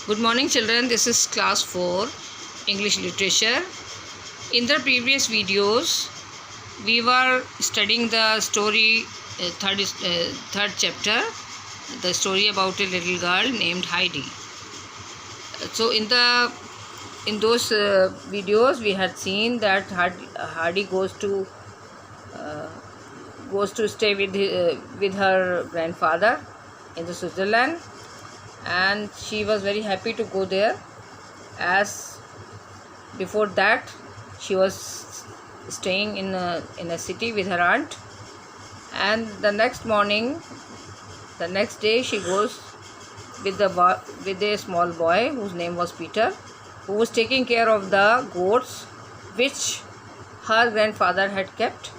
Good morning children, this is class 4 English literature. In the previous videos we were studying the story third chapter, the story about a little girl named Heidi. So in those videos we had seen that Heidi goes to stay with her grandfather in the Switzerland, and she was very happy to go there, as before that she was staying in a city with her aunt. And the next day she goes with a small boy whose name was Peter, who was taking care of the goats which her grandfather had kept.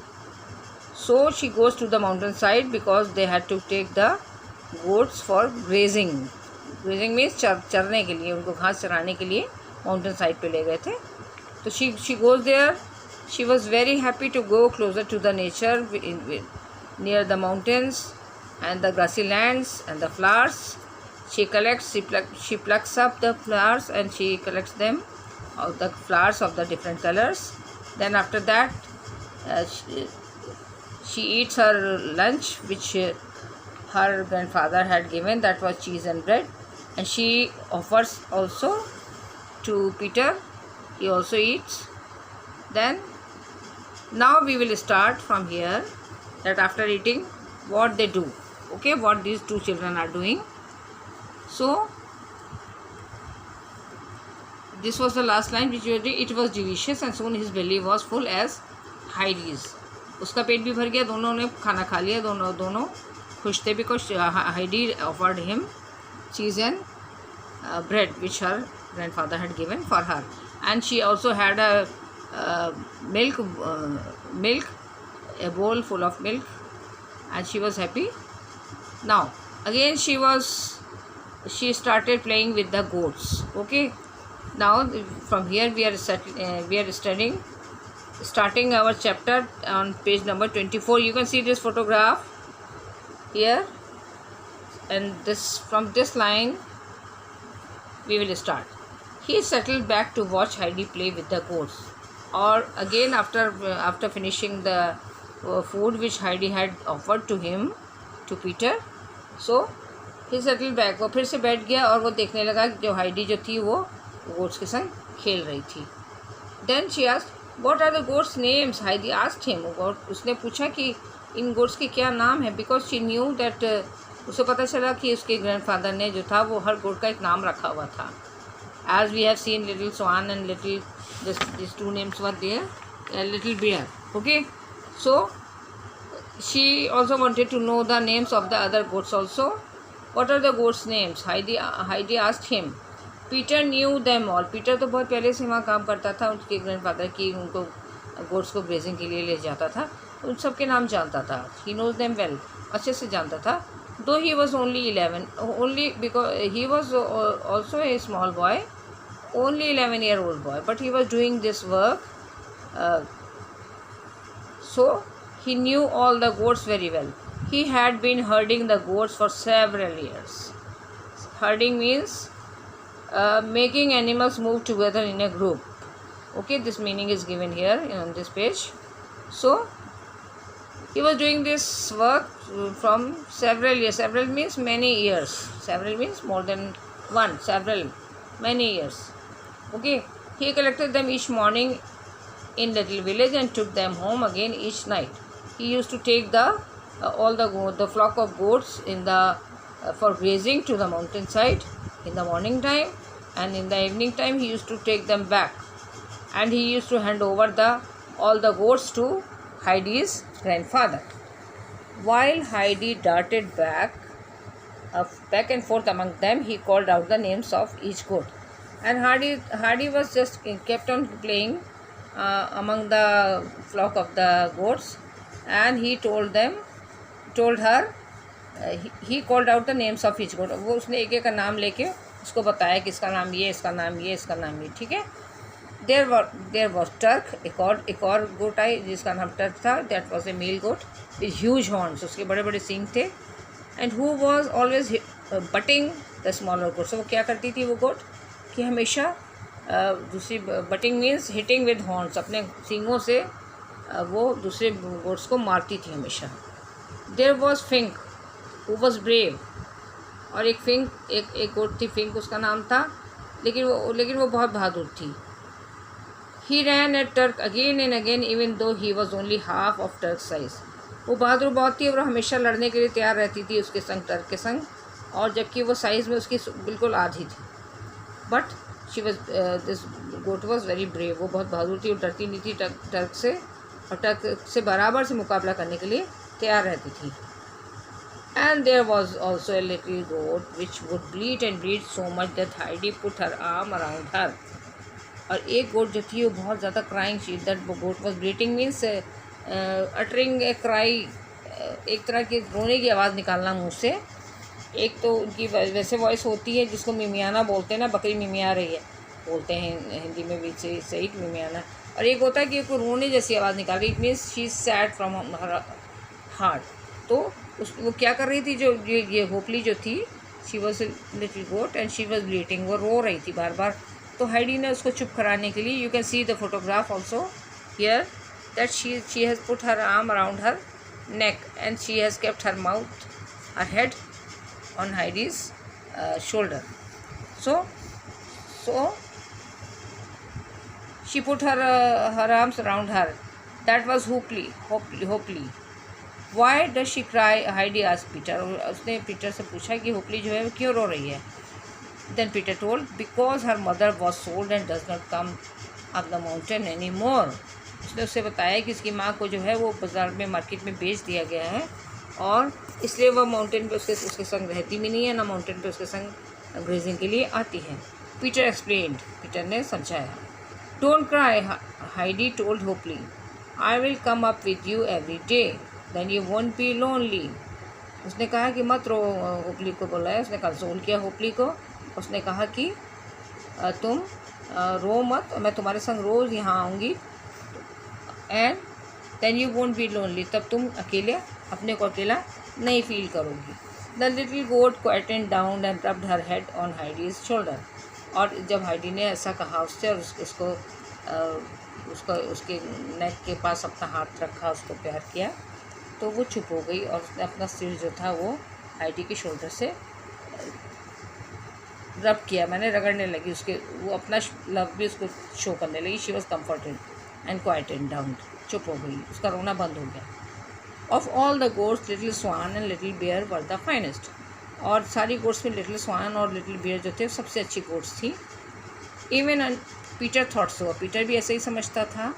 So she goes to the mountainside because they had to take the goats for grazing. Grazing means चरने के लिए, उनको घास चराने के लिए mountain side पे ले गए थे. तो she goes there. She was very happy to go closer to the nature, near the mountains and the grassy lands and the flowers. She plucks up the flowers and she collects them, of the flowers of the different colors. Then after that she eats her lunch, which her grandfather had given, that was cheese and bread, and she offers also to Peter. He also eats. Then now we will start from here, that after eating what they do, okay, what these two children are doing. So this was the last line which you read. It was delicious and soon his belly was full as Heidi's. उसका पेट भी भर गया, दोनों ने खाना खा लिया, दोनों खुश थे, because Heidi offered him cheese and bread which her grandfather had given for her, and she also had a milk, a bowl full of milk, and she was happy. Now again she started playing with the goats. Okay, now from here we are studying, starting our chapter on page number 24. You can see this photograph here, and from this line we will start. He settled back to watch Heidi play with the goats. Or again, after finishing the food which Heidi had offered to him, to Peter, so he settled back. वो फिर से बैठ गया और वो देखने लगा कि जो Heidi जो थी वो goats के संग खेल रही थी. Then she asked, what are the goats' names? Heidi asked him. उसने पूछा कि इन goats के क्या नाम है, because she knew that उसे पता चला कि उसके grandfather ने जो था वो हर goat का एक नाम रखा हुआ था. As we have seen, little swan and little, these two names were there, little bear. Okay, so she also wanted to know the names of the other goats also. What are the goats' names? Heidi asked him. Peter knew them all. Peter तो बहुत पहले से वहाँ काम करता था, उनके grandfather की उनको goats को grazing के लिए ले जाता था, उन सब के नाम जानता था. He knows them well, अच्छे से जानता था. Though he was only 11, only because he was also a small boy, only 11-year-old boy, but he was doing this work, so he knew all the goats very well. He had been herding the goats for several years. Herding means making animals move together in a group. Okay, this meaning is given here on this page. So he was doing this work from several years. Several means many years. Several means more than one. Several, many years. Okay, he collected them each morning in little village and took them home again each night. He used to take all the flock of goats for grazing to the mountainside in the morning time, and in the evening time he used to take them back, and he used to hand over all the goats to Heidi's grandfather. While Heidi darted back and forth among them, he called out the names of each goat. And Heidi was just kept on playing among the flock of the goats, and he told her, he called out the names of each goat. वो उसने एक का नाम लेके उसको बताया कि इसका नाम ये, इसका नाम ये, इसका नाम ये. ठीक है. There was Turk, एक और गोट आई जिसका नाम टर्क था. That was a male goat with huge horns. उसके बड़े बड़े सींग थे, and who was always butting the smaller goat. वो क्या करती थी वो गोट कि हमेशा दूसरी butting means hitting with horns, अपने सींगों से वो दूसरे गोट्स को मारती थी हमेशा। There was Fink who was brave, और एक फिंक एक गोट थी, फिंक उसका नाम था, लेकिन वो बहुत बहादुर थी। He ran at Turk again and again even though he was only half of Turk size. वो बहादुर बहुत थी और हमेशा लड़ने के लिए तैयार रहती थी उसके संग, टर्क के संग, और जबकि वो साइज़ में उसकी बिल्कुल आधी थी। But she was this goat was very brave. वो बहुत बहादुर थी और डरती नहीं थी टर्क से, और टर्क से बराबर से मुकाबला करने के लिए तैयार रहती थी। And there was also a little goat which would bleat and bleat so much that Heidi put her arm around her. और एक गोट जो थी वो बहुत ज़्यादा क्राइंग थी। That goat was bleating means uttering a cry, एक तरह की रोने की आवाज़ निकालना मुंह से। एक तो उनकी वैसे वॉइस होती है जिसको मिमियाना बोलते हैं ना, बकरी मिमिया रही है बोलते हैं हिंदी में भी सही मिमियाना। और एक होता है कि वो रोने जैसी आवाज़ निकाल रही, it means she is sad from her heart. तो वो क्या कर रही थी, जो ये होपली जो थी, she was little goat and she was bleating, वो रो रही थी बार बार। तो हाइडी ने उसको चुप कराने के लिए, you can see the photograph also here that she has put her arm around her neck and she has kept her mouth, her head on Heidi's shoulder. So she put her arms around her. That was Hopely. Why does she cry? Heidi asked Peter. उसने Peter से पूछा कि होपली जो है वो क्यों रो रही है. Then Peter told, because her mother was sold and does not come up the mountain anymore. उसने उससे बताया कि इसकी माँ को जो है वो बाज़ार में मार्केट में बेच दिया गया है और इसलिए वह माउंटेन पे उसके संग रहती भी नहीं है, ना माउंटेन पे उसके संग ग्रेजिंग के लिए आती है. Peter explained. पीटर ने समझाया. Don't cry, Heidi told hopefully. I will come up with you every day, then you won't be lonely. उसने कहा कि मत रो. होपली को बोला है, उसने कंसोल किया होपली को. उसने कहा कि तुम रो मत, मैं तुम्हारे संग रोज़ यहाँ आऊँगी, and then you won't be lonely, तब तुम अकेले अपने को अकेला नहीं फील करोगी. The little goat quietened down and rubbed her head on Heidi's shoulder. और जब हाइडी ने ऐसा कहा उससे और उसको उसके नेक के पास अपना हाथ रखा, उसको प्यार किया, तो वो चुप हो गई और उसने अपना सिर जो था वो हाइडी के शोल्डर से रब किया, मैंने रगड़ने लगी उसके, वो अपना लव भी उसको शो करने लगी. She was comforted and quietened down. चुप हो गई, उसका रोना बंद हो गया. Of all the goats Little Swan and little Bear were the finest. और सारी गोट्स में लिटिल स्वान और लिटिल बेयर जो थे सबसे अच्छी गोट्स थी. Even Peter thought so. Peter भी ऐसे ही समझता था.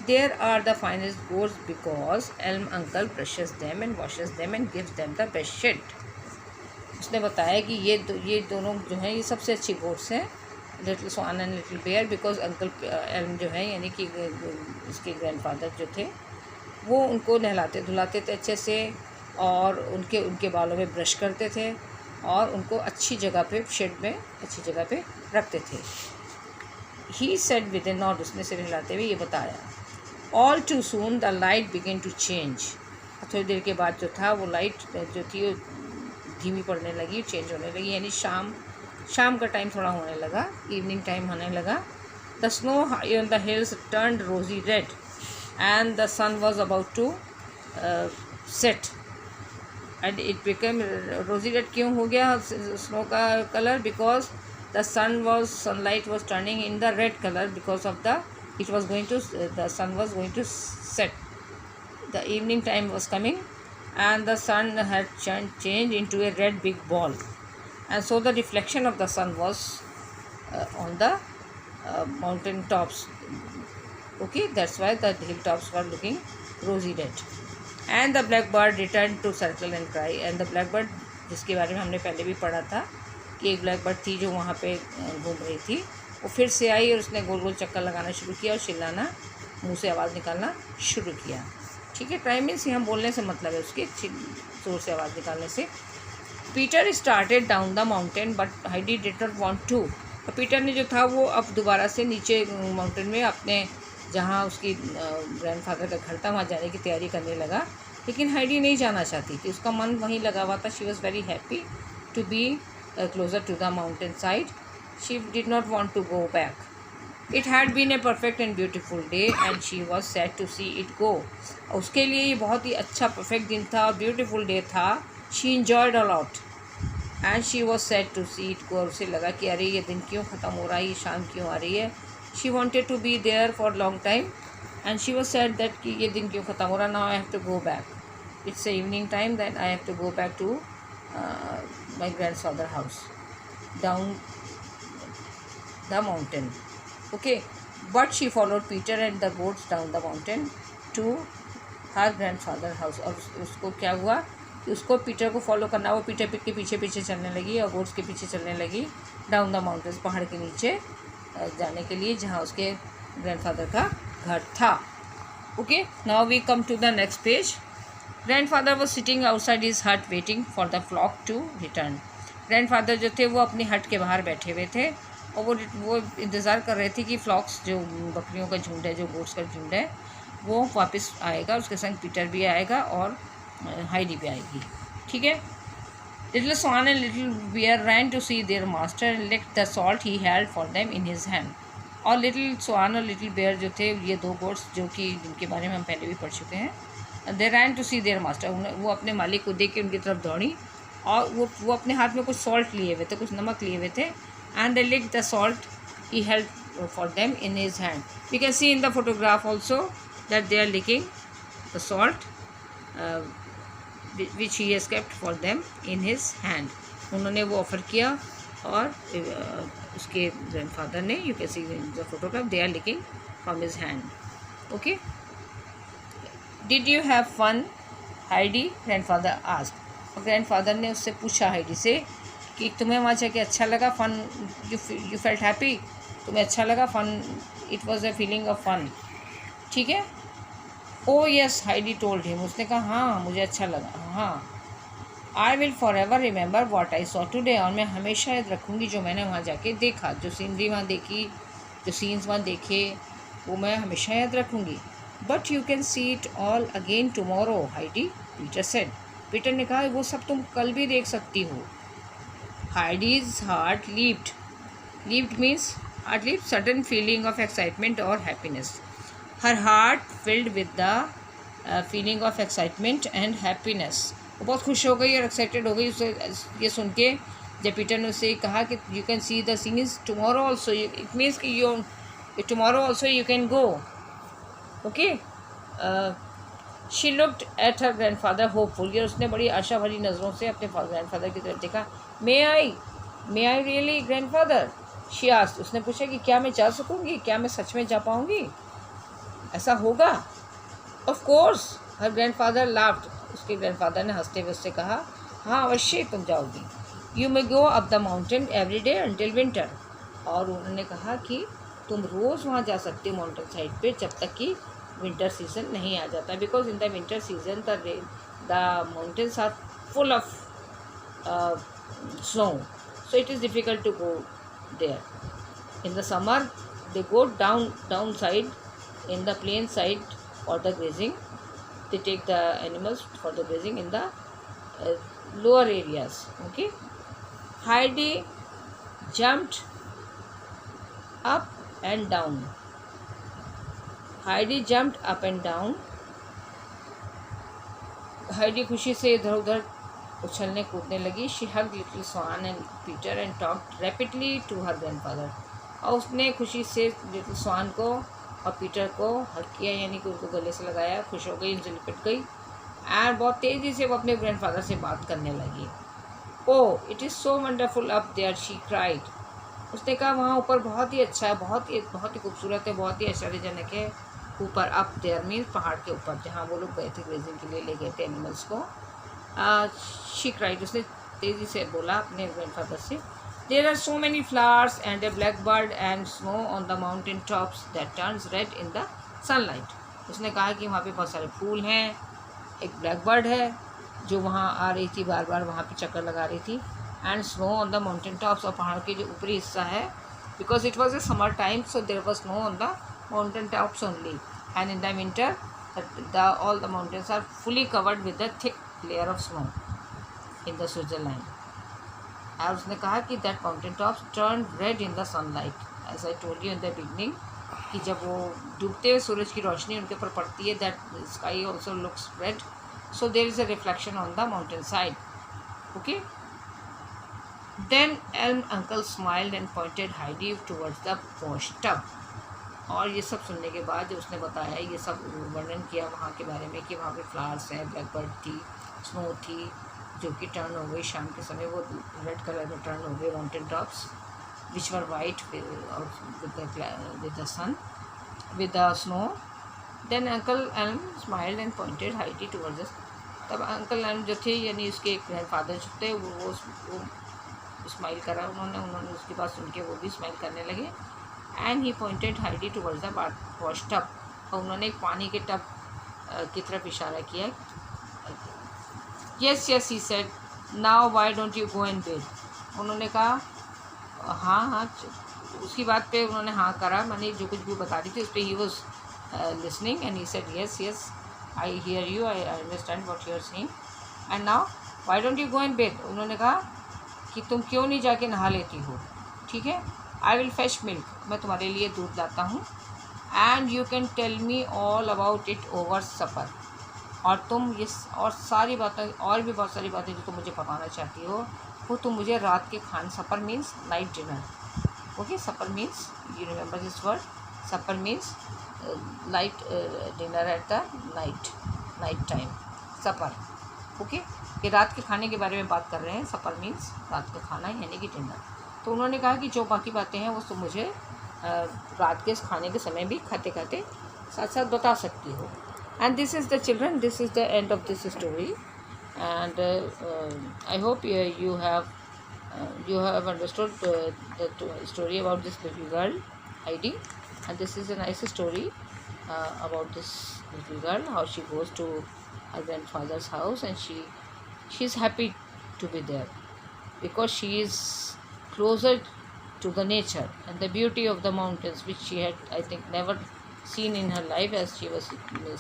There are the finest goats because Alm uncle brushes them and washes them and gives them the best shed. उसने बताया कि ये दोनों जो हैं ये सबसे अच्छी गोट्स हैं, little Swan and little Bear, because uncle Alm जो है यानी कि इसके ग्रैंडफादर जो थे वो उनको नहलाते धुलाते थे अच्छे से और उनके बालों में ब्रश करते थे और उनको अच्छी जगह पे शेड में अच्छी जगह पे रखते थे. He said with a nod. उसने सिर हिलाते हुए ये बताया. All too soon the light begin to change. थोड़ी देर के बाद जो था वो लाइट जो थी वो धीमी पड़ने लगी, चेंज होने लगी, यानी शाम का टाइम थोड़ा होने लगा, इवनिंग टाइम होने लगा. The snow on the hills turned रोजी red and the sun was about to set and it became rosy red. क्यों हो गया स्नो का colour? because the sunlight was turning in the red color because of the sun was going to set. The evening time was coming and the sun had changed into a red big ball, and so the reflection of the sun was on the mountain tops. Okay, that's why the hilltops were looking rosy red. And the blackbird returned to circle and cry. And the blackbird, जिसके बारे में हमने पहले भी पढ़ा था कि एक ब्लैकबर्ड थी जो वहाँ पे घूम रही थी, वो फिर से आई और उसने गोल गोल चक्कर लगाना शुरू किया और चिल्लाना, मुंह से आवाज़ निकालना शुरू किया. ठीक है, क्राई मीन्स यहाँ बोलने से मतलब है उसके ज़ोर से आवाज़ निकालने से. Peter started down the mountain but Heidi did not want to. Peter ने जो था वो अब दोबारा से नीचे माउंटेन में अपने जहाँ उसकी ग्रैंडफादर का घर था वहाँ जाने की तैयारी करने लगा, लेकिन हाइडी नहीं जाना चाहती थी. उसका मन वहीं लगा हुआ था. She was very happy to be closer to the mountain side. She did not want to go back. It had been a perfect and beautiful day and she was sad to see it go. उसके लिए ये बहुत ही अच्छा perfect दिन था और beautiful day था. She enjoyed a lot and she was sad to see it go. और उसे लगा कि अरे ये दिन क्यों ख़त्म हो रहा है, ये शाम क्यों आ रही है. She wanted to be there for a long time and she was sad that कि ये दिन क्यों ख़त्म हो रहा. Now I have to go back. It's a evening time, then I have to go back to my grandfather's house down the mountain. Okay, but she followed Peter and the goats down the mountain to her grandfather's house. और उसको क्या हुआ कि उसको Peter को follow करना, वो Peter के पीछे पीछे चलने लगी और गोट्स के पीछे चलने लगी डाउन द माउंटेन्स, पहाड़ के नीचे जाने के लिए जहाँ उसके ग्रैंडफादर का घर था. Okay, now we come to the next page. Grandfather was sitting outside his hut waiting for the flock to return. Grandfather जो थे वो अपनी हट के बाहर बैठे हुए थे और वो इंतज़ार कर रहे थे कि फ्लॉक्स जो बकरियों का झुंड है, जो गोट्स का झुंड है, वो वापस आएगा. उसके संग पीटर भी आएगा और हाइडी भी आएगी. ठीक है. Little Swan and little Bear ran to see their master and licked the salt he held for them in his hand. और लिटिल स्वान और लिटिल बियर जो थे, ये दो गोट्स जो कि जिनके बारे में हम पहले भी पढ़ चुके हैं, they ran to see their master. वो अपने मालिक को देख के उनकी तरफ दौड़ी और वो अपने हाथ में कुछ सॉल्ट लिए हुए थे, कुछ नमक लिए हुए थे. And they licked the salt he held for them in his hand. We can see in the photograph also that they are licking the salt which he has kept for them in his hand. उन्होंने वो offer किया और उसके grandfather ने, you can see in the photograph, they are licking from his hand. Okay. Did you have fun, Heidi? Grandfather asked. और grandfather ने उससे पूछा हाइडी से कि तुम्हें वहाँ जाके अच्छा लगा. फन, यू फेल्ट हैप्पी, तुम्हें अच्छा लगा. Fun, it was a feeling of fun. ठीक है. Oh yes, Heidi told him. उसने कहा हाँ मुझे अच्छा लगा. हाँ. I will forever remember what I saw today. और मैं हमेशा याद रखूँगी जो मैंने वहाँ जाके देखा, जो सीनरी वहाँ देखी, जो सीन्स वहाँ देखे, वो मैं हमेशा याद रखूँगी. But you can see it all again tomorrow, Heidi, Peter said. Peter ने कहा वो सब तुम कल भी देख सकती हो. Heidi's heart leaped. Leaped means heart leaped, sudden feeling of excitement or happiness. Her heart filled with the feeling of excitement and happiness. वो बहुत खुश हो गई और एक्साइटेड हो गई उसे ये सुन के, जब पीटर ने उसे कहा कि you can see the scenes tomorrow also. It means कि you tomorrow also you can go. Okay. She looked at her grandfather hopeful. और उसने बड़ी आशा भरी नज़रों से अपने ग्रैंडफादर की तरफ देखा. May I really grandfather, she asked. उसने पूछा कि क्या मैं जा सकूँगी, क्या मैं सच में जा पाऊँगी, ऐसा होगा. Of course, her grandfather laughed. उसके ग्रैंडफादर ने हंसते हुए उससे कहा हाँ अवश्य तुम जाओगी. You may go up the mountain every day until winter. और उन्होंने कहा कि तुम रोज़ वहाँ जा सकते हो माउंटेन साइड पे जब तक कि विंटर सीजन नहीं आ जाता. Because in the winter season the mountains are full of snow, so it is difficult to go there. In the summer they go downside in the plain side for the grazing. They take the animals for the grazing in the lower areas. Okay. Heidi jumped up and down. Heidi jumped up and down. Heidi खुशी से इधर उधर उछलने कूदने लगी. She hug little Swan and Peter and talked rapidly to her grandfather. और उसने खुशी से लिटिल स्वान को और पीटर को हग किया, यानी कि उनको गले से लगाया. खुश हो गई, उनसे लिपट गई एंड बहुत तेज़ी से वो अपने ग्रैंडफादर से बात करने लगी. Oh it is so wonderful up there, she cried. उसने कहा वहाँ ऊपर बहुत ही अच्छा है, बहुत ही खूबसूरत है, बहुत ही आश्चर्यजनक है. ऊपर, अप देयर मीन्स पहाड़ के ऊपर जहाँ वो लोग गए थे ग्रेजिंग के लिए, ले गए थे एनिमल्स को. She cried. उसने तेज़ी से बोला अपने ग्रैंडफादर से. There are so many flowers and a black bird and snow on the mountain tops that turns red in the sunlight. उसने कहा कि वहाँ पे बहुत सारे फूल हैं, एक ब्लैक बर्ड है जो वहाँ आ रही थी, बार बार वहाँ पे चक्कर लगा रही थी. And snow on the mountain tops, और पहाड़ के जो ऊपरी हिस्सा है, because it was a summer time so there was snow on the mountain tops only, and in the winter all the mountains are fully covered with a thick layer of snow in the Switzerland. और उसने कहा कि that mountain tops turn red in the sunlight, as I told you in the beginning, कि जब वो डूबते हुए सूरज की रोशनी उनके ऊपर पड़ती है, that sky also looks red, so there is a reflection on the mountain side. Okay. Then Alm uncle smiled and pointed Heidi towards the wash tub. और ये सब सुनने के बाद जो उसने बताया, ये सब वर्णन किया वहाँ के बारे में कि वहाँ पे फ्लावर्स हैं, ब्लैकबर्ड थी, स्नो थी जो कि टर्न हो गई शाम के समय, वो रेड कलर में टर्न हो गई, mountain tops which were white with the sun with the snow. Then uncle Alm smiled and pointed Heidi towards the. तब अंकल एल्म जो थे यानी उसके ग्रैंडफादर जो थे वो स्माइल करा उन्होंने उसकी बात सुन के वो भी स्माइल करने लगे. And he pointed Heidi towards the wash tub. और उन्होंने एक पानी के टब की तरफ इशारा किया. Yes yes he said, now why don't you go and bed. उन्होंने कहा हाँ हाँ. उसकी बात पे उन्होंने हाँ करा, मैंने जो कुछ भी बता रही थी उस पर he was listening and he said yes yes I hear you, I understand what you are saying. And now why don't you go and bed. उन्होंने कहा कि तुम क्यों नहीं जाके नहा लेती हो. ठीक है. आई विल फेच मिल्क, मैं तुम्हारे लिए दूध लाता हूँ. And you can tell me all about it over supper. और तुम ये और सारी बातें और भी बहुत सारी बातें जो तुम मुझे बताना चाहती हो वो तुम मुझे रात के खान. Supper means night dinner. Okay. Supper means you remember this word. Supper means light dinner at the night time. Supper. Okay. ये रात के खाने के बारे में बात कर रहे हैं. सपर मीन्स रात का खाना यानी कि डिनर. तो उन्होंने कहा कि जो बाकी बातें हैं वो तुम मुझे रात के खाने के समय भी खाते खाते साथ साथ बता सकती हो. And this is the children, this is the end of this story. And I hope you have understood the story about this little girl Heidi. And this is a nice story about this little girl, how she goes to her grandfather's house and she's happy to be there because she is closer to the nature and the beauty of the mountains, which she had, I think, never seen in her life, as she was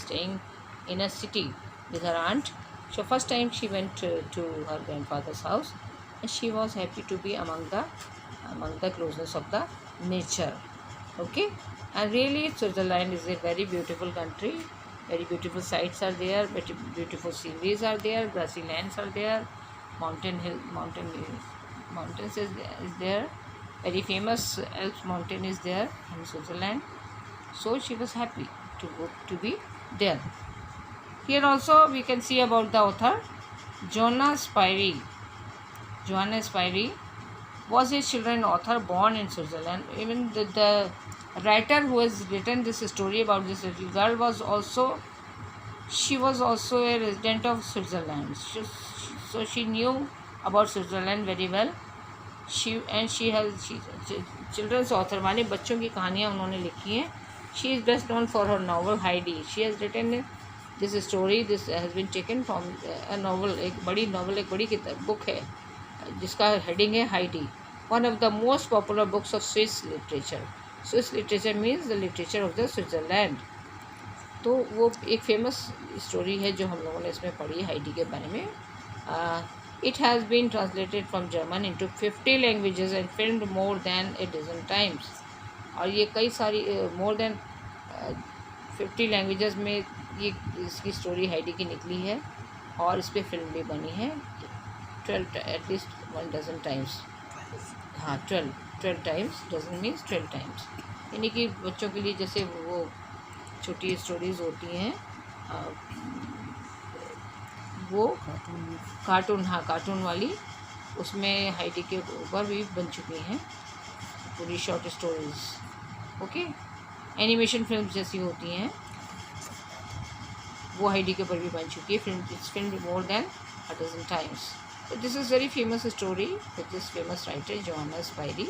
staying in a city with her aunt. So first time she went to her grandfather's house and she was happy to be among the closeness of the nature. Okay. And really Switzerland is a very beautiful country. Very beautiful sights are there, very beautiful sceneries are there, grassy lands are there, mountains is there. Very famous Alps mountain is there in Switzerland. So she was happy to be there. Here also we can see about the author Johannes Spyri. Johannes Spyri was a children author born in Switzerland. Even the writer who has written this story about this little girl was also a resident of Switzerland. So she knew about Switzerland very well. She children's author माने बच्चों की कहानियाँ उन्होंने लिखी हैं. She is best known for her novel Heidi. She has written this story. This has been taken from a novel. एक बड़ी novel, एक बड़ी book है जिसका heading है Heidi. One of the most popular books of Swiss literature. Swiss literature means the literature of the Switzerland. तो वो एक फेमस स्टोरी है जो हम लोगों ने इसमें पढ़ी हाइडी के बारे में. It has been translated from German into 50 languages and filmed more than a dozen times. और ये कई सारी more than 50 languages में ये इसकी स्टोरी हाइडी की निकली है और इस पर फिल्म भी बनी है 12 at least 1 dozen times. हाँ 12 times. dozen means 12 times. यानी कि बच्चों के लिए जैसे वो छोटी स्टोरीज़ होती हैं वो कार्टून वाली, उसमें हाइडी के ऊपर भी बन चुकी हैं पूरी short stories. Okay. Animation film जैसी होती हैं वो हाइडी के ऊपर भी बन चुकी है. It's film more than a dozen times. So this is very famous story with this famous writer Johannes Spyri,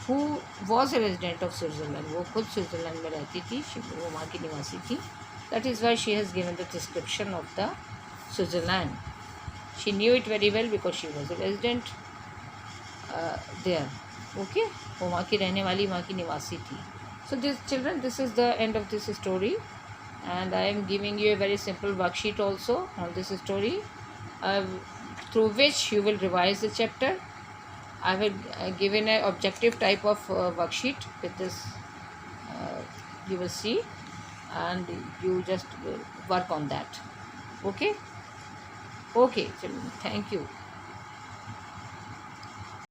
who was a resident of Switzerland. वो खुद स्विट्ज़रलैंड में रहती थी, वो वहाँ की निवासी थी. That is why she has given the description of the Switzerland. She knew it very well because she was a resident there. Okay. वो वहाँ की रहने वाली, वहाँ की निवासी थी. So this is the end of this story, and I am giving you a very simple worksheet also on this story. through which you will revise the chapter. I have given an objective type of worksheet with this, you will see, and you just work on that. Okay. Okay, children, thank you.